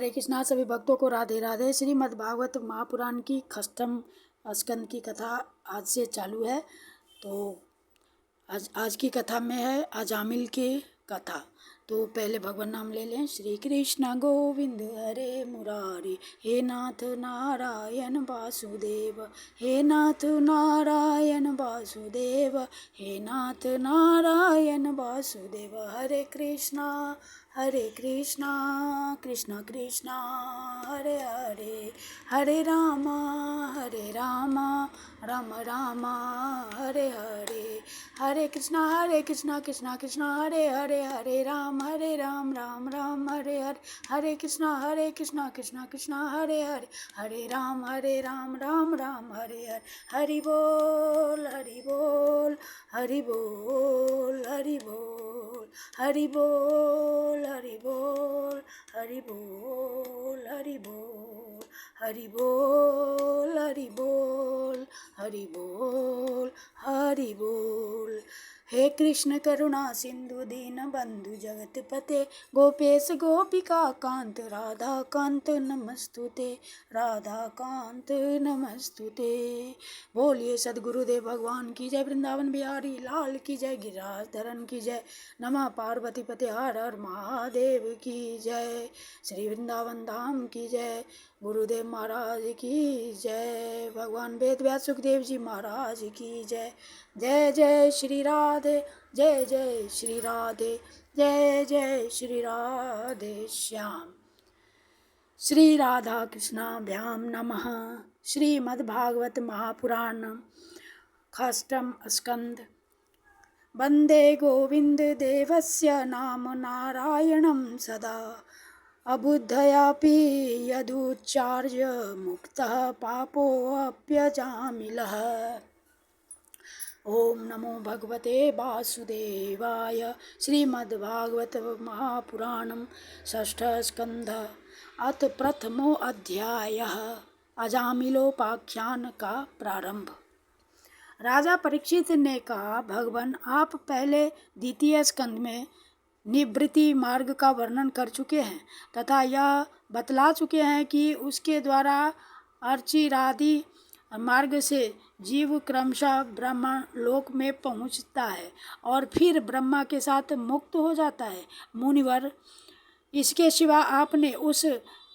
हरे कृष्णा। सभी भक्तों को राधे राधे। श्रीमद् भागवत महापुराण की अष्टम स्कंद की कथा आज से चालू है। तो आज की कथा में है अजामिल की कथा। तो पहले भगवान नाम ले लें। श्री कृष्ण गोविंद हरे मुरारी, हे नाथ नारायण वासुदेव, हे नाथ नारायण वासुदेव, हे नाथ नारायण वासुदेव। हरे कृष्णा कृष्णा कृष्णा हरे हरे, हरे रामा राम राम हरे हरे, हरे कृष्णा कृष्णा हरे हरे, हरे राम राम राम हरे हरे, हरे कृष्णा कृष्णा हरे हरे, हरे राम राम राम हरे हरे। हरि बोल हरि बोल हरि बोल हरि बोल, हरि बोल हरि बोल हरि बोल, हरि बोल हरि बोल हरि बोल हरि बोल हरि बोल। हे कृष्ण करुणा सिंधु दीन बंधु जगतपते, गोपेश गोपिका कांत राधा कांत नमस्तुते, राधा कांत नमस्तुते। बोलिए सद्गुरुदेव भगवान की जय, वृंदावन बिहारी लाल की जय, गिरिराज धरन की जय, नमः पार्वती पते हर हर महादेव की जय, श्री वृंदावन धाम की जय, गुरुदेव महाराज की जय, भगवान वेद व्यास सुखदेव जी महाराज की जय। जय जय श्री राधे, जय जय श्री राधे, जय जय श्री राधे श्याम। श्री राधा कृष्णाभ्याम नमः। श्रीमद्भागवत महापुराण अष्टम स्कंद। वंदे गोविंद देवस्य नाम नारायणं सदा, अबुद्धयापि यदुच्चार्य मुक्तः पापोऽप्यजामिलः। ओम नमो भगवते वासुदेवाय। श्रीमद्भागवत महापुराणम षष्ठ स्कंध। अथ प्रथमो अध्यायः, अजामिलोपाख्यान का प्रारंभ। राजा परीक्षित ने कहा, भगवान आप पहले द्वितीय स्कंद में निवृत्ति मार्ग का वर्णन कर चुके हैं तथा यह बतला चुके हैं कि उसके द्वारा अर्चिरादि मार्ग से जीव क्रमशः ब्रह्मा लोक में पहुंचता है और फिर ब्रह्मा के साथ मुक्त हो जाता है। मुनिवर, इसके सिवा आपने उस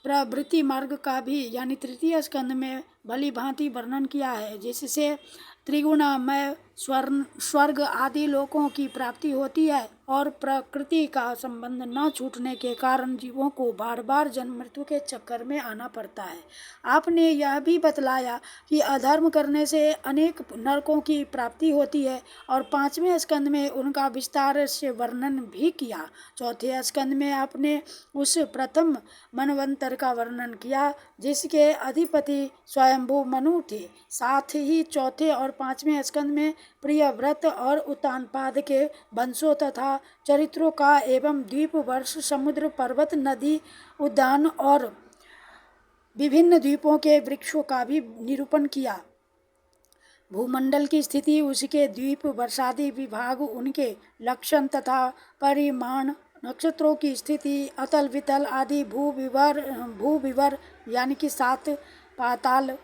प्रवृत्ति मार्ग का भी यानी तृतीय स्कंद में भली भांति वर्णन किया है, जिससे त्रिगुणमय स्वर्ग आदि लोकों की प्राप्ति होती है और प्रकृति का संबंध न छूटने के कारण जीवों को बार बार जन्म मृत्यु के चक्कर में आना पड़ता है। आपने यह भी बतलाया कि अधर्म करने से अनेक नरकों की प्राप्ति होती है और पांचवें स्कंद में उनका विस्तार से वर्णन भी किया। चौथे स्कंद में आपने उस प्रथम मनवंतर का वर्णन किया जिसके अधिपति स्वयंभू मनु थे। साथ ही चौथे और पांचवें स्कंद में प्रियव्रत और उत्तानपाद के वंशों तथा चरित्रों का एवं द्वीप वर्ष समुद्र पर्वत नदी उद्यान और विभिन्न द्वीपों के वृक्षों का भी निरूपण किया। भूमंडल की स्थिति, उसके द्वीप वर्षादि विभाग, उनके लक्षण तथा परिमाण, नक्षत्रों की स्थिति, अतल वितल आदि भूविवर यानी कि 7 पाताल,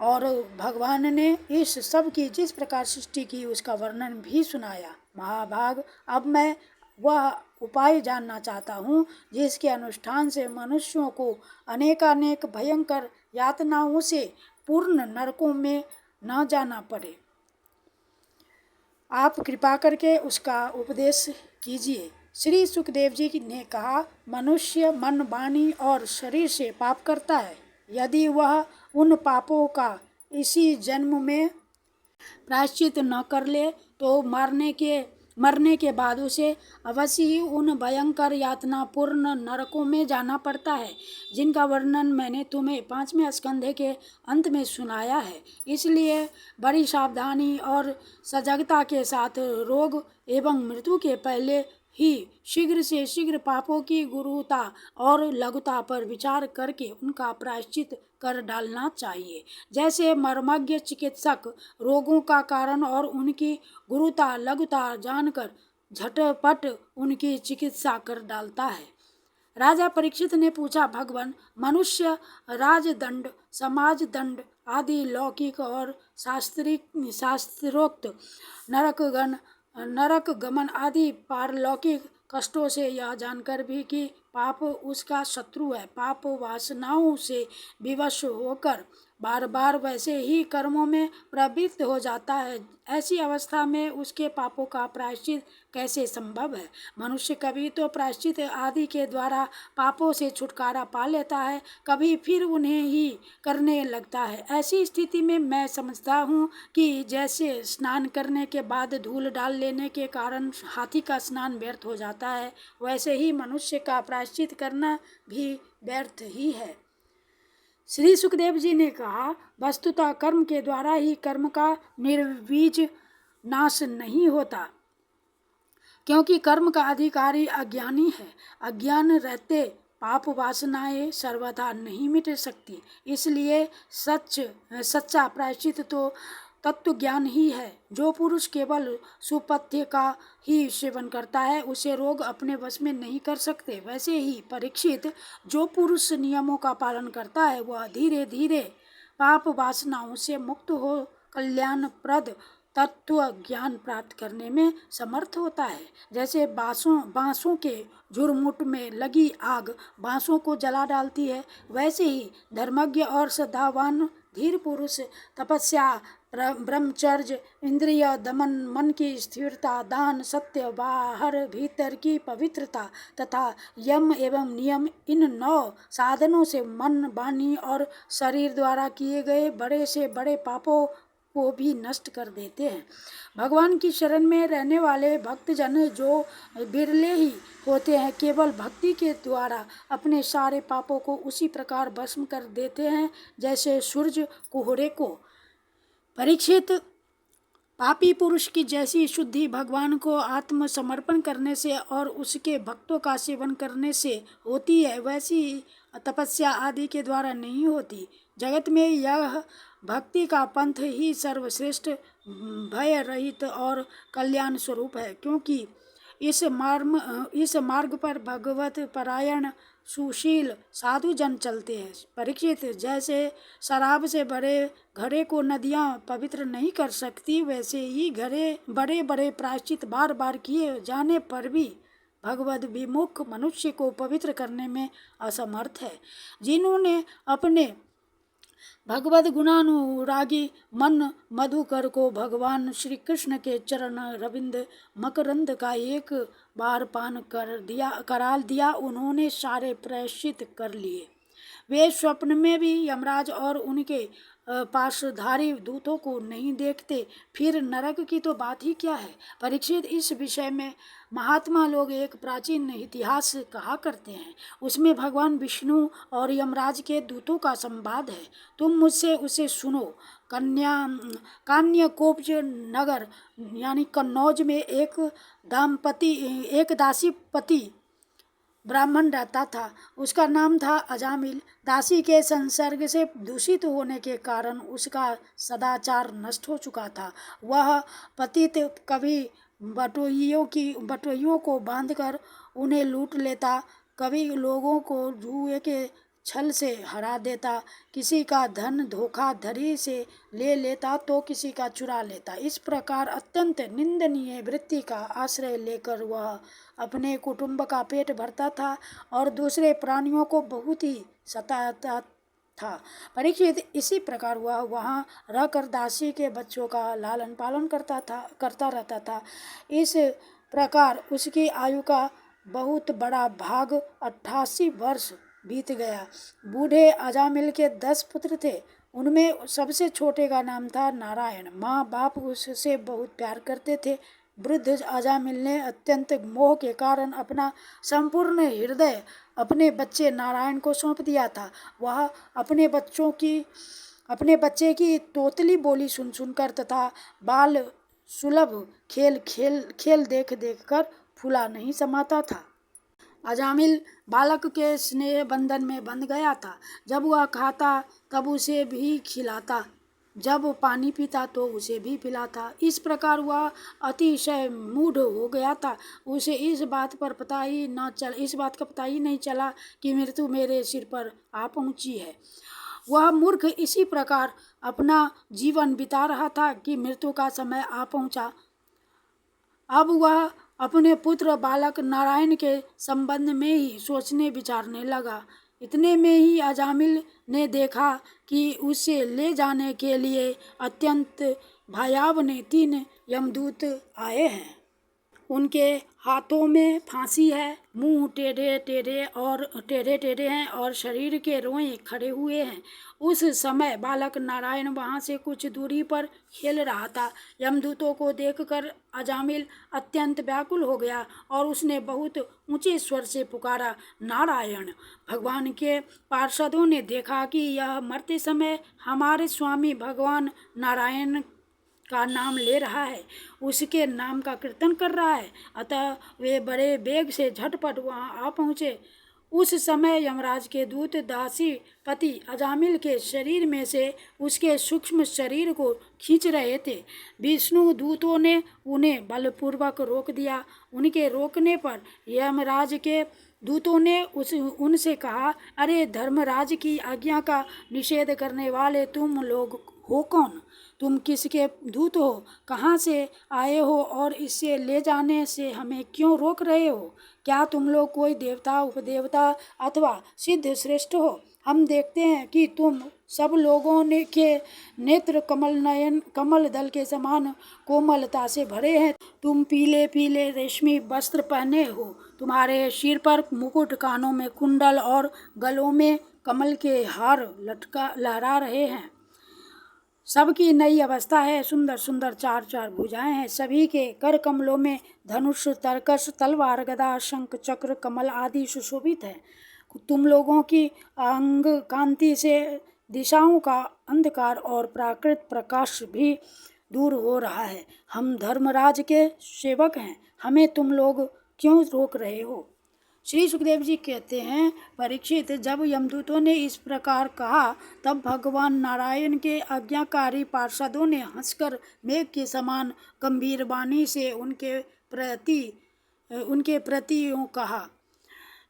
और भगवान ने इस सब की जिस प्रकार सृष्टि की उसका वर्णन भी सुनाया। महाभाग, अब मैं वह उपाय जानना चाहता हूँ जिसके अनुष्ठान से मनुष्यों को अनेकानेक भयंकर यातनाओं से पूर्ण नरकों में न जाना पड़े। आप कृपा करके उसका उपदेश कीजिए। श्री सुखदेव जी ने कहा, मनुष्य मन, वाणी और शरीर से पाप करता है। यदि वह उन पापों का इसी जन्म में प्रायश्चित न कर ले तो मरने के बाद उसे अवश्य ही उन भयंकर यातनापूर्ण नरकों में जाना पड़ता है जिनका वर्णन मैंने तुम्हें 5वें स्कंध के अंत में सुनाया है। इसलिए बड़ी सावधानी और सजगता के साथ रोग एवं मृत्यु के पहले ही शीघ्र से शीघ्र पापों की गुरुता और लघुता पर विचार करके उनका प्रायश्चित कर डालना चाहिए। जैसे मर्मज्ञ चिकित्सक रोगों का कारण और उनकी गुरुता लघुता जानकर झटपट उनकी चिकित्सा कर डालता है, राजा परीक्षित ने पूछा, भगवान, मनुष्य राजदंड, समाज दंड आदि लौकिक और शास्त्रोक्त नरक गमन आदि पारलौकिक कष्टों से यह जानकर भी कि पाप उसका शत्रु है, पाप वासनाओं से विवश होकर बार बार वैसे ही कर्मों में प्रवृत्त हो जाता है, ऐसी अवस्था में उसके पापों का प्रायश्चित कैसे संभव है। मनुष्य कभी तो प्रायश्चित आदि के द्वारा पापों से छुटकारा पा लेता है, कभी फिर उन्हें ही करने लगता है। ऐसी स्थिति में मैं समझता हूँ कि जैसे स्नान करने के बाद धूल डाल लेने के कारण हाथी का स्नान व्यर्थ हो जाता है, वैसे ही मनुष्य का प्रायश्चित करना भी व्यर्थ ही है। श्री सुखदेव जी ने कहा, वस्तुतः कर्म के द्वारा ही कर्म का निर्वीज नाश नहीं होता, क्योंकि कर्म का अधिकारी अज्ञानी है। अज्ञान रहते पाप वासनाएं सर्वथा नहीं मिट सकती। इसलिए सच्चा प्रायश्चित तो तत्व ज्ञान ही है। जो पुरुष केवल सुपथ्य का ही सेवन करता है, उसे रोग अपने वश में नहीं कर सकते। वैसे ही परीक्षित, जो पुरुष नियमों का पालन करता है, वह धीरे धीरे पाप वासनाओं से मुक्त हो कल्याणप्रद तत्व ज्ञान प्राप्त करने में समर्थ होता है। जैसे बांसों के झुरमुट में लगी आग बांसों को जला डालती है, वैसे ही धर्मज्ञ और श्रद्धावान धीर पुरुष तपस्या, ब्रह्मचर्य, इंद्रिय दमन, मन की स्थिरता, दान, सत्य, बाहर भीतर की पवित्रता तथा यम एवं नियम, इन 9 साधनों से मन, वाणी और शरीर द्वारा किए गए बड़े से बड़े पापों को भी नष्ट कर देते हैं। भगवान की शरण में रहने वाले भक्तजन, जो बिरले ही होते हैं, केवल भक्ति के द्वारा अपने सारे पापों को उसी प्रकार भस्म कर देते हैं जैसे सूरज कोहरे को। परीक्षित, पापी पुरुष की जैसी शुद्धि भगवान को आत्मसमर्पण करने से और उसके भक्तों का सेवन करने से होती है, वैसी तपस्या आदि के द्वारा नहीं होती। जगत में यह भक्ति का पंथ ही सर्वश्रेष्ठ, भय रहित और कल्याण स्वरूप है, क्योंकि इस मार्ग पर भगवत परायण सुशील साधु जन चलते हैं। परीक्षित, जैसे शराब से भरे घड़े को नदियाँ पवित्र नहीं कर सकती, वैसे ही बड़े बड़े प्रायश्चित बार बार किए जाने पर भी भगवद विमुख मनुष्य को पवित्र करने में असमर्थ है। जिन्होंने अपने भगवद गुणानुरागी मन मधुकर को भगवान श्री कृष्ण के चरण रविंद मकरंद का एक बार पान करा दिया, उन्होंने सारे प्रायश्चित कर लिए। वे स्वप्न में भी यमराज और उनके पाशधारी दूतों को नहीं देखते, फिर नरक की तो बात ही क्या है। परीक्षित, इस विषय में महात्मा लोग एक प्राचीन इतिहास कहा करते हैं। उसमें भगवान विष्णु और यमराज के दूतों का संवाद है। तुम मुझसे उसे सुनो। कान्यकोब्ज नगर यानी कन्नौज में एक दासीपति ब्राह्मण रहता था। उसका नाम था अजामिल। दासी के संसर्ग से दूषित होने के कारण उसका सदाचार नष्ट हो चुका था। वह पतित कभी बटोहियों को बांधकर उन्हें लूट लेता, कभी लोगों को जुए के छल से हरा देता, किसी का धन धोखाधड़ी से ले लेता तो किसी का चुरा लेता। इस प्रकार अत्यंत निंदनीय वृत्ति का आश्रय लेकर वह अपने कुटुंब का पेट भरता था और दूसरे प्राणियों को बहुत ही सताता था। परीक्षित, इसी प्रकार वह वहाँ रहकर दासी के बच्चों का लालन पालन करता रहता था। इस प्रकार उसकी आयु का बहुत बड़ा भाग 88 वर्ष बीत गया। बूढ़े अजामिल के 10 पुत्र थे। उनमें सबसे छोटे का नाम था नारायण। माँ बाप उससे बहुत प्यार करते थे। वृद्ध अजामिल ने अत्यंत मोह के कारण अपना संपूर्ण हृदय अपने बच्चे नारायण को सौंप दिया था। वह अपने बच्चे की तोतली बोली सुनकर तथा बाल सुलभ खेल देख कर फूला नहीं समाता था। अजामिल बालक के स्नेह बंधन में बंध गया था। जब वह खाता तब उसे भी खिलाता, जब वो पानी पीता तो उसे भी पिलाता। इस प्रकार वह अतिशय मूढ़ हो गया था। उसे इस बात का पता ही नहीं चला कि मृत्यु मेरे सिर पर आ पहुंची है। वह मूर्ख इसी प्रकार अपना जीवन बिता रहा था कि मृत्यु का समय आ पहुंचा। अब वह अपने पुत्र बालक नारायण के संबंध में ही सोचने विचारने लगा। इतने में ही अजामिल ने देखा कि उसे ले जाने के लिए अत्यंत भयावह 3 यमदूत आए हैं। उनके हाथों में फांसी है, मुंह टेढ़े टेढ़े हैं और शरीर के रोए खड़े हुए हैं। उस समय बालक नारायण वहां से कुछ दूरी पर खेल रहा था। यमदूतों को देखकर अजामिल अत्यंत व्याकुल हो गया और उसने बहुत ऊंचे स्वर से पुकारा, नारायण। भगवान के पार्षदों ने देखा कि यह मरते समय हमारे स्वामी भगवान नारायण का नाम ले रहा है, उसके नाम का कीर्तन कर रहा है। अतः वे बड़े वेग से झटपट वहां आ पहुंचे। उस समय यमराज के दूत दासी पति अजामिल के शरीर में से उसके सूक्ष्म शरीर को खींच रहे थे। विष्णु दूतों ने उन्हें बलपूर्वक रोक दिया। उनके रोकने पर यमराज के दूतों ने उनसे कहा, अरे धर्मराज की आज्ञा का निषेध करने वाले तुम लोग हो कौन? तुम किसके दूत हो? कहाँ से आए हो और इसे ले जाने से हमें क्यों रोक रहे हो? क्या तुम लोग कोई देवता, उपदेवता अथवा सिद्ध श्रेष्ठ हो? हम देखते हैं कि तुम सब लोगों ने के नेत्र कमल दल के समान कोमलता से भरे हैं। तुम पीले पीले रेशमी वस्त्र पहने हो, तुम्हारे सिर पर मुकुट, कानों में कुंडल और गलों में कमल के हार लहरा रहे हैं। सबकी नई अवस्था है, सुंदर सुंदर 4 भुजाएं हैं। सभी के कर कमलों में धनुष, तरकश, तलवार, गदा, शंख, चक्र, कमल आदि सुशोभित है। तुम लोगों की अंग कांति से दिशाओं का अंधकार और प्राकृत प्रकाश भी दूर हो रहा है। हम धर्मराज के सेवक हैं, हमें तुम लोग क्यों रोक रहे हो? श्री सुखदेव जी कहते हैं, परीक्षित, जब यमदूतों ने इस प्रकार कहा तब भगवान नारायण के आज्ञाकारी पार्षदों ने हंसकर मेघ के समान गंभीर वाणी से उनके प्रति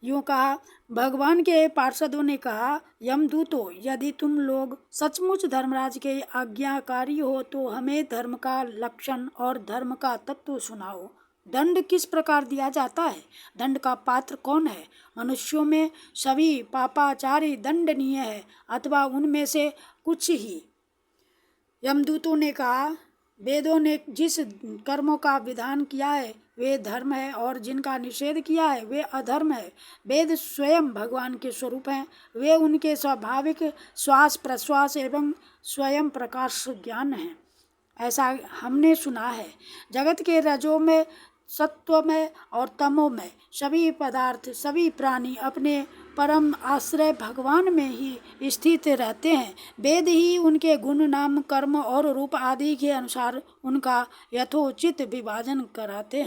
यूं कहा। भगवान के पार्षदों ने कहा, यमदूतों, यदि तुम लोग सचमुच धर्मराज के आज्ञाकारी हो तो हमें धर्म का लक्षण और धर्म का तत्व सुनाओ। दंड किस प्रकार दिया जाता है? दंड का पात्र कौन है? मनुष्यों में सभी पापाचारी दंडनीय है अथवा उनमें से कुछ ही? यमदूतों ने कहा, वेदों ने जिस कर्मों का विधान किया है वे धर्म है और जिनका निषेध किया है वे अधर्म है। वेद स्वयं भगवान के स्वरूप हैं। वे उनके स्वाभाविक श्वास प्रश्वास एवं स्वयं प्रकाश ज्ञान हैं, ऐसा हमने सुना है। जगत के रजो में, सत्व में और तमो में सभी पदार्थ, सभी प्राणी अपने परम आश्रय भगवान में ही स्थित रहते हैं। वेद ही उनके गुण, नाम, कर्म और रूप आदि के अनुसार उनका यथोचित विभाजन करते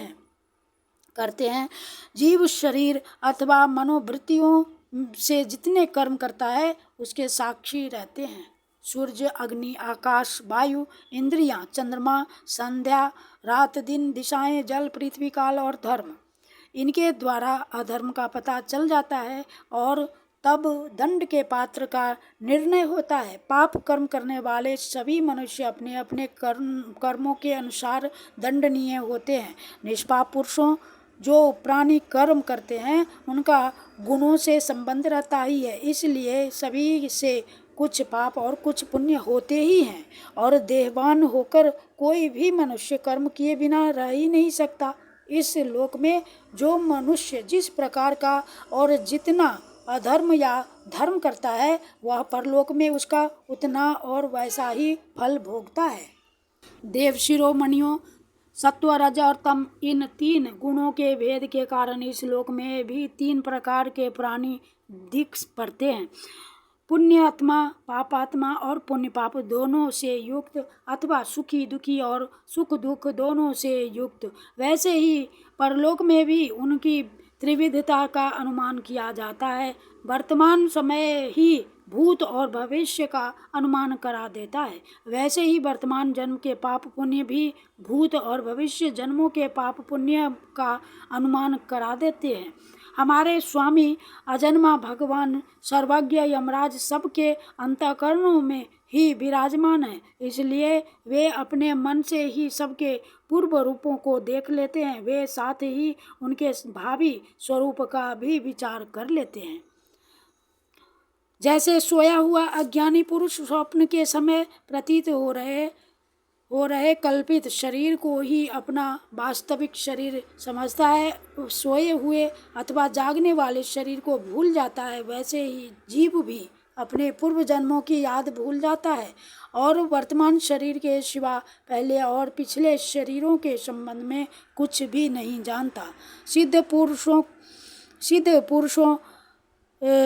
हैं। जीव शरीर अथवा मनोवृत्तियों से जितने कर्म करता है उसके साक्षी रहते हैं। सूर्य, अग्नि, आकाश, वायु, इंद्रियां, चंद्रमा, संध्या, रात, दिन, दिशाएं, जल, पृथ्वी, काल और धर्म, इनके द्वारा अधर्म का पता चल जाता है और तब दंड के पात्र का निर्णय होता है। पाप कर्म करने वाले सभी मनुष्य अपने अपने कर्मों के अनुसार दंडनीय होते हैं। निष्पाप पुरुषों जो प्राणी कर्म करते हैं उनका गुणों से संबंध रहता ही है, इसलिए सभी से कुछ पाप और कुछ पुण्य होते ही हैं और देहवान होकर कोई भी मनुष्य कर्म किए बिना रह ही नहीं सकता। इस लोक में जो मनुष्य जिस प्रकार का और जितना अधर्म या धर्म करता है वह परलोक में उसका उतना और वैसा ही फल भोगता है। देव शिरोमणियों, सत्व, रज और तम, इन 3 गुणों के भेद के कारण इस लोक में भी 3 प्रकार के प्राणी दिख पड़ते हैं। पुण्यात्मा, पापात्मा और पुण्य पाप दोनों से युक्त अथवा सुखी दुखी और सुख दुख दोनों से युक्त। वैसे ही परलोक में भी उनकी त्रिविधता का अनुमान किया जाता है। वर्तमान समय ही भूत और भविष्य का अनुमान करा देता है। वैसे ही वर्तमान जन्म के पाप पुण्य भी भूत और भविष्य जन्मों के पाप पुण्य का अनुमान करा देते हैं। हमारे स्वामी अजन्मा भगवान सर्वज्ञ यमराज सबके अंतःकरणों में ही विराजमान है, इसलिए वे अपने मन से ही सबके पूर्व रूपों को देख लेते हैं। वे साथ ही उनके भावी स्वरूप का भी विचार कर लेते हैं। जैसे सोया हुआ अज्ञानी पुरुष स्वप्न के समय प्रतीत हो रहे कल्पित शरीर को ही अपना वास्तविक शरीर समझता है, सोए हुए अथवा जागने वाले शरीर को भूल जाता है, वैसे ही जीव भी अपने पूर्व जन्मों की याद भूल जाता है और वर्तमान शरीर के सिवा पहले और पिछले शरीरों के संबंध में कुछ भी नहीं जानता। सिद्ध पुरुषों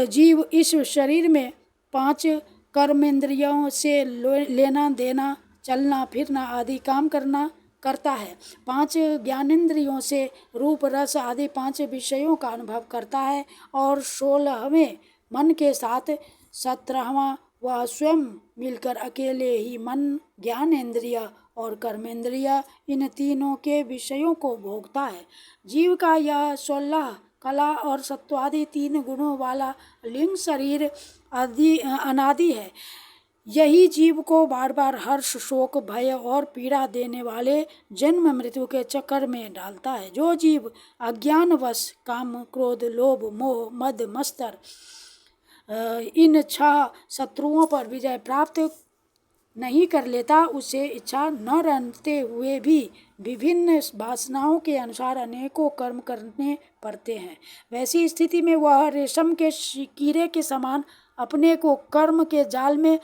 जीव इस शरीर में 5 कर्मेंद्रियों से लेना देना, चलना फिरना आदि काम करता है। 5 ज्ञानेंद्रियों से रूप रस आदि 5 विषयों का अनुभव करता है और 16वें मन के साथ 17वां वह स्वयं मिलकर अकेले ही मन, ज्ञानेंद्रिय और कर्मेंद्रिय इन तीनों के विषयों को भोगता है। जीव का यह 16 कला और सत्वादि 3 गुणों वाला लिंग शरीर अनादि है। यही जीव को बार बार हर्ष, शोक, भय और पीड़ा देने वाले जन्म मृत्यु के चक्कर में डालता है। जो जीव अज्ञानवश काम, क्रोध, लोभ, मोह, मद, मत्सर इन 6 शत्रुओं पर विजय प्राप्त नहीं कर लेता, उसे इच्छा न रहते हुए भी विभिन्न वासनाओं के अनुसार अनेकों कर्म करने पड़ते हैं। वैसी स्थिति में वह रेशम के कीड़े के समान अपने को कर्म के जाल में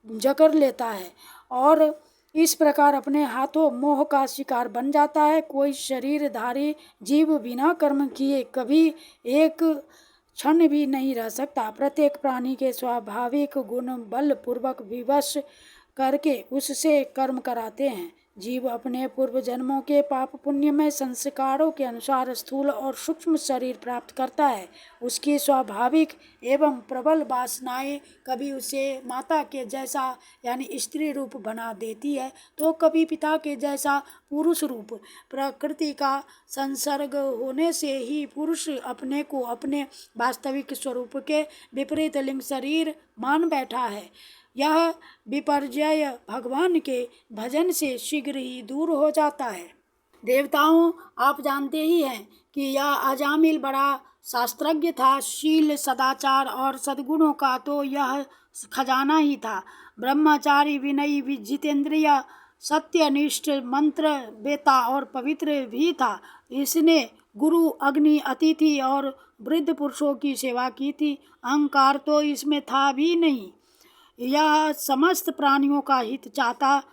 जकड़ लेता है और इस प्रकार अपने हाथों मोह का शिकार बन जाता है। कोई शरीरधारी जीव बिना कर्म किए कभी एक क्षण भी नहीं रह सकता। प्रत्येक प्राणी के स्वाभाविक गुण बल पूर्वक विवश करके उससे कर्म कराते हैं। जीव अपने पूर्व जन्मों के पाप पुण्य में संस्कारों के अनुसार स्थूल और सूक्ष्म शरीर प्राप्त करता है। उसकी स्वाभाविक एवं प्रबल वासनाएं कभी उसे माता के जैसा यानी स्त्री रूप बना देती है, तो कभी पिता के जैसा पुरुष रूप। प्रकृति का संसर्ग होने से ही पुरुष अपने को अपने वास्तविक स्वरूप के विपरीत लिंग शरीर मान बैठा है। यह विपर्जय भगवान के भजन से शीघ्र ही दूर हो जाता है। देवताओं, आप जानते ही हैं कि यह अजामिल बड़ा शास्त्रज्ञ था। शील, सदाचार और सद्गुणों का तो यह खजाना ही था। ब्रह्मचारी, विनयी, जितेंद्रिय, सत्यनिष्ठ, मंत्र वेता और पवित्र भी था। इसने गुरु, अग्नि, अतिथि और वृद्ध पुरुषों की सेवा की थी। अहंकार तो इसमें था भी नहीं। यह समस्त प्राणियों का हित चाहता,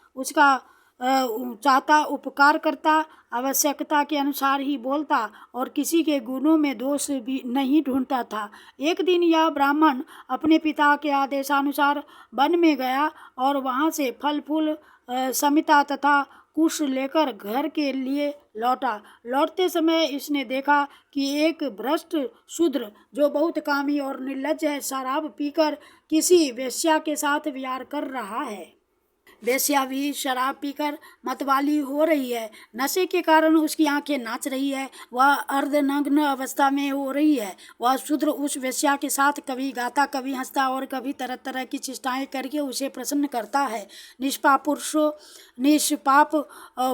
उपकार करता, आवश्यकता के अनुसार ही बोलता और किसी के गुणों में दोष भी नहीं ढूंढता था। एक दिन यह ब्राह्मण अपने पिता के आदेशानुसार वन में गया और वहां से फल फूल, समिता तथा कुश लेकर घर के लिए लौटा। लौटते समय इसने देखा कि एक भ्रष्ट शूद्र, जो बहुत कामी और निर्लज्ज है, शराब पीकर किसी वेश्या के साथ विहार कर रहा है। वेश्या भी शराब पीकर मतवाली हो रही है। नशे के कारण उसकी आंखें नाच रही है। वह अर्धनग्न अवस्था में हो रही है। वह शूद्र उस वेश्या के साथ कभी गाता, कभी हंसता और कभी तरह तरह की चेष्टाएं करके उसे प्रसन्न करता है। निष्पाप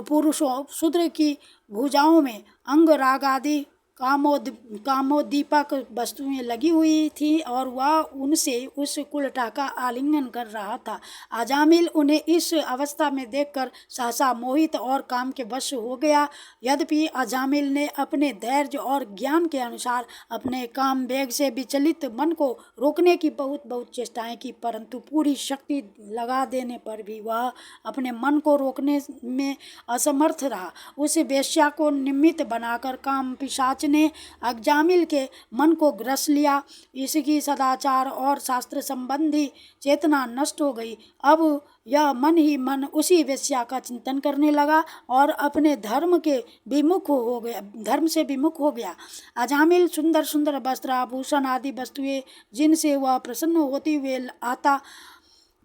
पुरुषों शूद्र की भुजाओं में अंग राग आदि कामोद्दीपक वस्तुएं लगी हुई थी और वह उनसे उस कुलटा का आलिंगन कर रहा था। अजामिल उन्हें इस अवस्था में देखकर सहसा मोहित और काम के वश हो गया। यद्यपि अजामिल ने अपने धैर्य और ज्ञान के अनुसार अपने काम वेग से विचलित मन को रोकने की बहुत चेष्टाएं की, परंतु पूरी शक्ति लगा देने पर भी वह अपने मन को रोकने में असमर्थ रहा। उस वेश्या को निमित्त बनाकर काम पिशाच ने अजामिल के मन को ग्रस लिया। इसकी सदाचार और शास्त्र संबंधी चेतना नष्ट हो गई। अब यह मन ही मन उसी वेश्या का चिंतन करने लगा और अपने धर्म से विमुख हो गया। अजामिल सुंदर सुंदर वस्त्र, आभूषण आदि वस्तुएं जिनसे वह प्रसन्न होती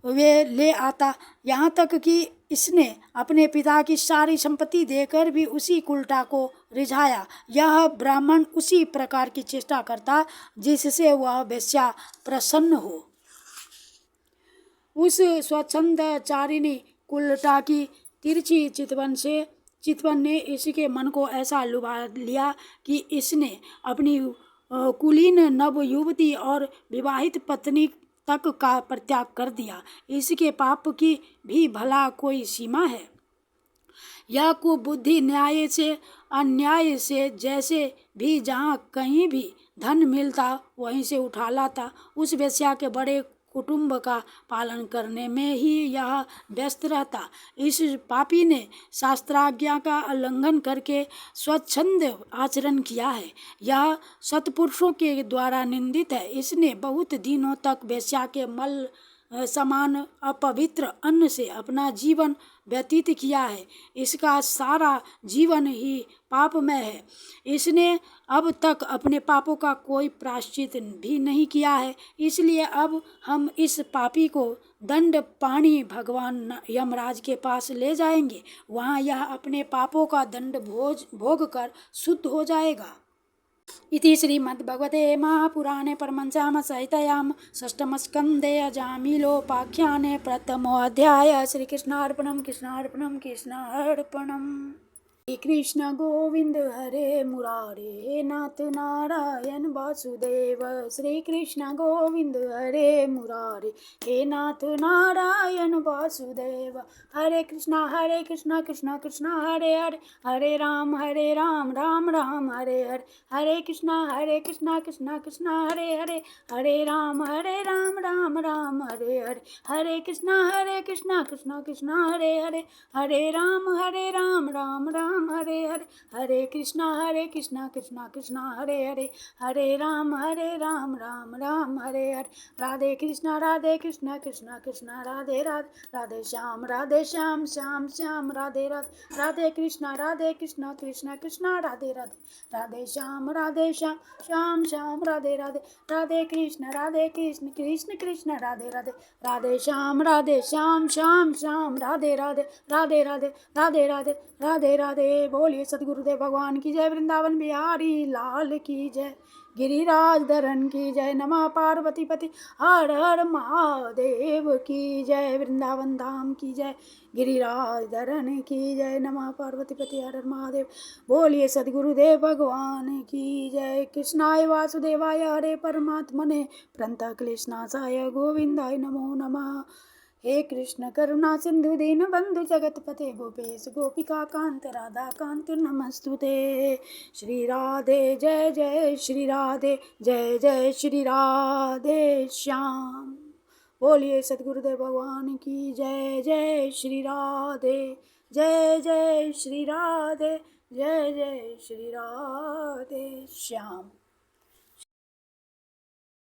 वे ले आता, यहाँ तक कि इसने अपने पिता की सारी संपत्ति देकर भी उसी कुलटा को रिझाया। यह ब्राह्मण उसी प्रकार की चेष्टा करता जिससे वह वेश्या प्रसन्न हो। उस स्वच्छंदचारिणी कुलटा की तिरछी चितवन ने इसके मन को ऐसा लुभा लिया कि इसने अपनी कुलीन नव युवती और विवाहित पत्नी तक का परित्याग कर दिया। इसके पाप की भी भला कोई सीमा है? यह कुबुद्धि न्याय से अन्याय से जैसे भी जहाँ कहीं भी धन मिलता वहीं से उठा लाता। उस वेश्या के बड़े कुटुंब का पालन करने में ही यह व्यस्त रहता। इस पापी ने शास्त्राज्ञा का उल्लंघन करके स्वच्छंद आचरण किया है। यह सत्पुरुषों के द्वारा निंदित है। इसने बहुत दिनों तक वेश्या के मल समान अपवित्र अन्न से अपना जीवन व्यतीत किया है। इसका सारा जीवन ही पापमय है। इसने अब तक अपने पापों का कोई प्रायश्चित भी नहीं किया है। इसलिए अब हम इस पापी को दंड पाणी भगवान यमराज के पास ले जाएंगे। वहाँ यह अपने पापों का दंड भोग कर शुद्ध हो जाएगा। इति श्रीमद्भगवते महापुराणे परमहंस संहितायां षष्ठमस्कन्धे अजामिलोपाख्याने प्रथमोऽध्यायः। श्रीकृष्णार्पणम् कृष्णार्पणम् कृष्णार्पणम्। श्री कृष्ण गोविंद हरे मुरारे, हे नाथ नारायण वासुदेव। श्री कृष्ण गोविंद हरे मुरारे, हे नाथ नारायण वासुदेव। हरे कृष्णा कृष्णा कृष्णा हरे हरे, हरे राम राम राम हरे हरे। हरे कृष्णा कृष्णा कृष्णा हरे हरे, हरे राम राम राम हरे हरे। हरे कृष्णा कृष्णा कृष्णा हरे हरे, हरे राम राम राम हरे हरे। हरे कृष्णा कृष्णा कृष्णा हरे हरे, हरे राम राम राम हरे हरे। राधे कृष्णा कृष्णा कृष्णा राधे राधे, राधे श्याम श्याम श्याम राधे राधे। राधे कृष्णा कृष्णा कृष्णा राधे राधे, राधे श्याम श्याम श्याम राधे राधे। राधे कृष्ण कृष्ण कृष्ण राधे राधे, राधे श्याम श्याम श्याम राधे राधे। राधे राधे राधे राधे राधे राधे। बोलिए सदगुरुदेव भगवान की जय, वृंदावन बिहारी लाल की जय, गिरिराज धरन की जय। नमः पार्वती पति हर हर महादेव की जय, वृंदावन धाम की जय, गिरिराज धरन की जय। नमः पार्वती पति हर हर महादेव। बोलिए सदगुरुदेव भगवान की जय। कृष्णाय वासुदेवाय हरे परमात्मने प्रणत क्लेशनाशाय गोविंदाय नमो नमः। हे कृष्ण करुणा सिंधु दीन बंधु जगतपते गोपेश गोपिका कांत राधा कांत नमस्तुते। श्री राधे जय जय श्री राधे जय जय श्री राधे श्याम। बोलिए सदगुरुदेव भगवान की जय, जय श्री राधे जय जय श्री राधे जय जय श्री राधे श्याम।